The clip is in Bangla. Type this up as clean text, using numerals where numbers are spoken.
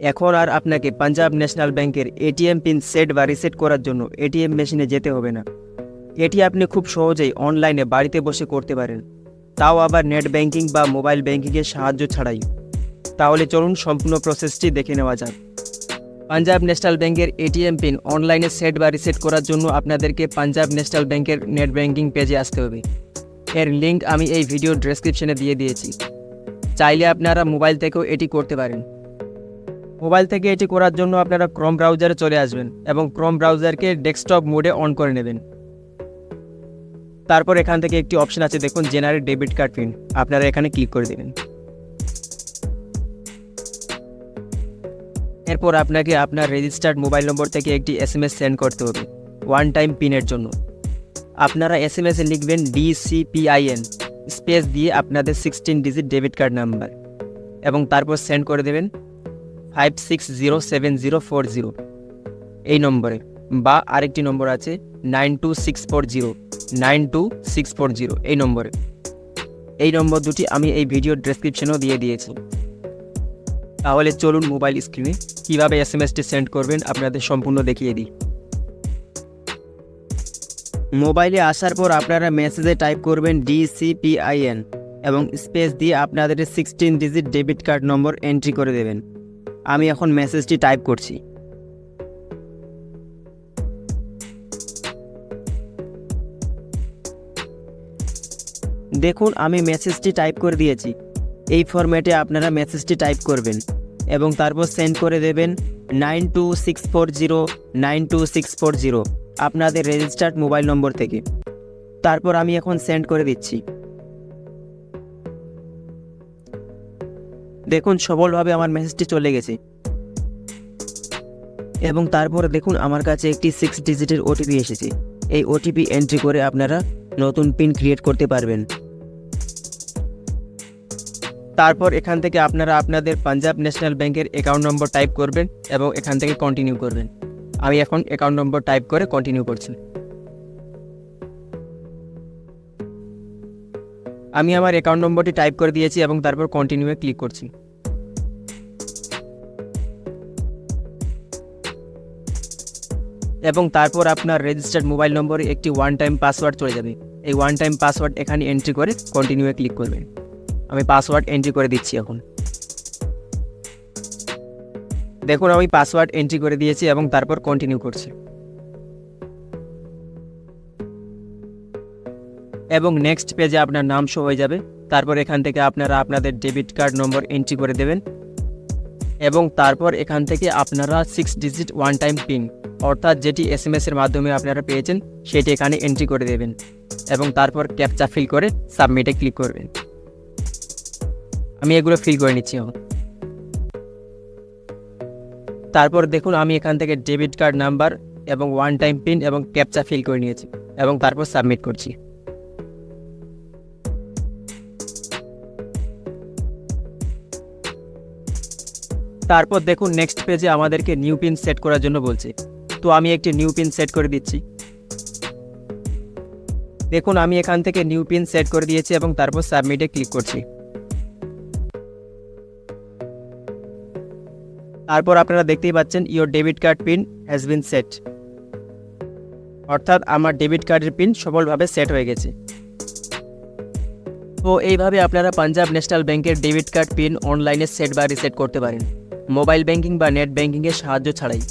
এখন আর আপনাকে পাঞ্জাব ন্যাশনাল ব্যাংকের এটিএম পিন সেট বা রিসেট করার জন্য এটিএম মেশিনে যেতে হবে না। এটি আপনি খুব সহজেই অনলাইনে বাড়িতে বসে করতে পারেন, তাও আবার নেট ব্যাংকিং বা মোবাইল ব্যাংকিংয়ের সাহায্য ছাড়াই। তাহলে চলুন সম্পূর্ণ প্রসেসটি দেখে নেওয়া যাক। পাঞ্জাব ন্যাশনাল ব্যাংকের এটিএম পিন অনলাইনে সেট বা রিসেট করার জন্য আপনাদেরকে পাঞ্জাব ন্যাশনাল ব্যাংকের নেট ব্যাংকিং পেজে আসতে হবে। এর লিঙ্ক আমি এই ভিডিও ডেসক্রিপশনে দিয়ে দিয়েছি। চাইলে আপনারা মোবাইল থেকেও এটি করতে পারেন। মোবাইল থেকে এটি করার জন্য আপনারা ক্রোম ব্রাউজারে চলে আসবেন এবং ক্রোম ব্রাউজারকে ডেস্কটপ মোডে অন করে নেবেন। তারপর এখান থেকে একটি অপশন আছে, দেখুন জেনারেট ডেবিট কার্ড পিন, আপনারা এখানে ক্লিক করে দেবেন। এরপর আপনাকে আপনার রেজিস্টার্ড মোবাইল নম্বর থেকে একটি SMS সেন্ড করতে হবে ওয়ান টাইম পিনের জন্য। আপনারা SMS-এ লিখবেন DCPIN স্পেস দিয়ে আপনাদের 16 ডিজিট ডেবিট কার্ড নাম্বার এবং তারপর সেন্ড করে দেবেন 560740 এই নম্বরে, বা আরেকটি নম্বর আছে 92640 এই নম্বরে। এই নম্বর দুটি আমি এই ভিডিও ডেসক্রিপশনেও দিয়ে দিয়েছি। তাহলে চলুন মোবাইল স্ক্রিনে কীভাবে SMS-টি সেন্ড করবেন আপনাদের সম্পূর্ণ দেখিয়ে দিই। মোবাইলে আসার পর আপনারা মেসেজে টাইপ করবেন DCPIN এবং স্পেস দিয়ে আপনাদের 16 ডিজিট ডেবিট কার্ড নম্বর এন্ট্রি করে দেবেন। আমি এখন মেসেজটি টাইপ করছি। দেখুন আমি মেসেজটি টাইপ করে দিয়েছি। এই ফরম্যাটে আপনারা মেসেজটি টাইপ করবেন এবং তারপর সেন্ড করে দেবেন 92640 আপনাদের রেজিস্টার্ড মোবাইল নম্বর থেকে। তারপর আমি এখন সেন্ড করে দিচ্ছি। দেখুন সফলভাবে আমার মেসেজটি চলে গেছে এবং তারপর দেখুন আমার কাছে একটি 6 ডিজিটের OTP এসেছে। এই OTP এন্ট্রি করে আপনারা নতুন পিন ক্রিয়েট করতে পারবেন। তারপর এখান থেকে আপনারা আপনাদের পাঞ্জাব ন্যাশনাল ব্যাংকের অ্যাকাউন্ট নম্বর টাইপ করবেন এবং এখান থেকে কন্টিনিউ করবেন। আমি এখন অ্যাকাউন্ট নম্বর টাইপ করে কন্টিনিউ করছি। আমি আমার অ্যাকাউন্ট নম্বরটি টাইপ করে দিয়েছি এবং তারপর কন্টিনিউয়ে ক্লিক করছি। এবং তারপর আপনার রেজিস্টার্ড মোবাইল নম্বরে একটি ওয়ান টাইম পাসওয়ার্ড চলে যাবে। এই ওয়ান টাইম পাসওয়ার্ড এখানে এন্ট্রি করে কন্টিনিউয়ে ক্লিক করবেন। আমি পাসওয়ার্ড এন্ট্রি করে দিচ্ছি। এখন দেখুন আমি পাসওয়ার্ড এন্ট্রি করে দিয়েছি এবং তারপর কন্টিনিউ করছি। এবং নেক্সট পেজে আপনার নাম শো হয়ে যাবে। তারপর এখান থেকে আপনারা আপনাদের ডেবিট কার্ড নম্বর এন্ট্রি করে দেবেন এবং তারপর এখান থেকে আপনারা 6 ডিজিট ওয়ান টাইম পিন অর্থাৎ যেটি SMS-এর মাধ্যমে আপনারা পেয়েছেন সেটি এখানে এন্ট্রি করে দেবেন এবং তারপর ক্যাপচা ফিল করে সাবমিটে ক্লিক করবেন। আমি এগুলো ফিল করে নিচ্ছি এখন। তারপর দেখুন আমি এখান থেকে ডেবিট কার্ড নাম্বার এবং ওয়ান টাইম পিন এবং ক্যাপচা ফিল করে নিয়েছি এবং তারপর সাবমিট করছি। তারপর দেখুন নেক্সট পেজে আমাদেরকে নিউ পিন সেট করার জন্য বলছে। তো আমি একটি নিউ পিন সেট করে দিচ্ছি। দেখুন আমি এখান থেকে নিউ পিন সেট করে দিয়েছি এবং তারপর সাবমিটে ক্লিক করছি। তারপর আপনারা দেখতেই পাচ্ছেন your debit card pin has been set, অর্থাৎ আমার ডেবিট কার্ডের পিন সফলভাবে সেট হয়ে গেছে। তো এইভাবে আপনারা পাঞ্জাব ন্যাশনাল ব্যাংকের ডেবিট কার্ড পিন অনলাইনে সেট বা রিসেট করতে পারেন, মোবাইল ব্যাংকিং বা নেট ব্যাংকিংয়ের সাহায্য ছাড়াই।